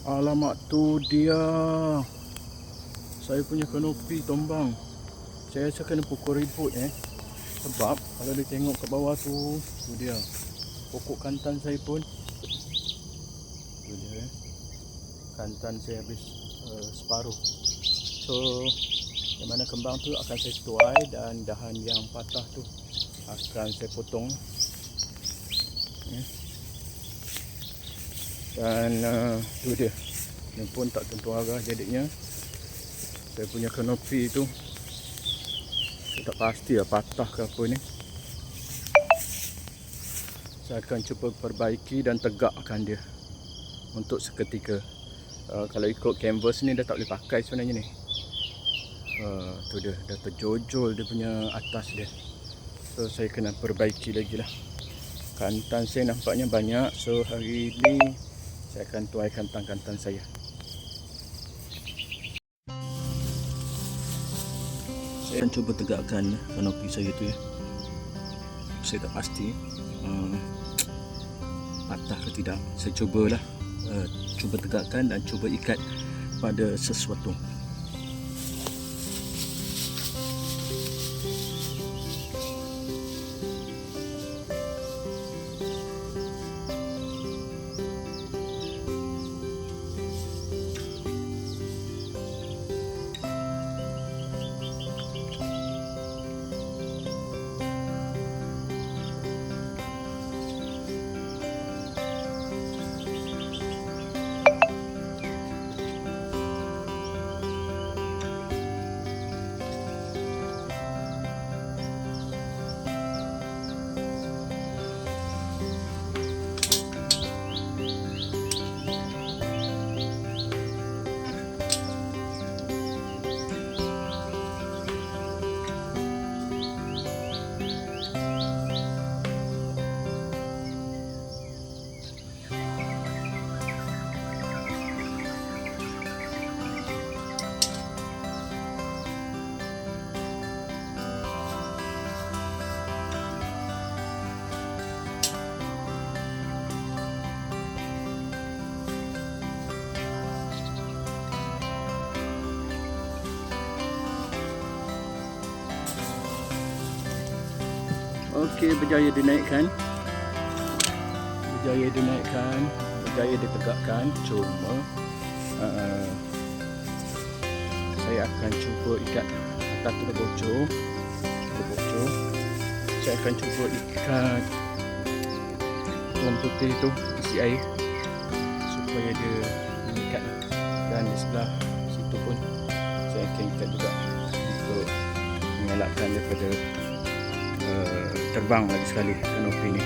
Alamak, tu dia. Saya punya kanopi tombang. Saya rasa kena pukul ribut sebab kalau dia tengok ke bawah tu dia. Pokok kantan saya pun tu dia. Kantan saya habis separuh. So yang mana kembang tu akan saya tuai dan dahan yang patah tu akan saya potong. Dan tu dia. Ini pun tak tentu arah jadinya. Saya punya kanopi tu saya tak pasti lah patah ke apa ni. Saya akan cuba perbaiki dan tegakkan dia untuk seketika. Kalau ikut canvas ni dah tak boleh pakai sebenarnya ni. Tu dia, dah terjojol dia punya atas dia. So saya kena perbaiki lagi lah. Kantan saya nampaknya banyak. So hari ni saya akan tuai kantan-kantan saya. Saya akan cuba tegakkan kanopi saya tu ya. Saya tak pasti patah ke tidak. Saya cubalah cuba tegakkan dan cuba ikat pada sesuatu. Okey, berjaya dinaikkan. Berjaya ditegakkan. Cuma saya akan cuba ikat. Atas tu dah bocor. Saya akan cuba ikat tuang putih tu, isi air supaya dia mengikat. Dan di sebelah situ pun saya akan ikat juga untuk mengelakkan daripada terbang lagi sekali kanopi ni.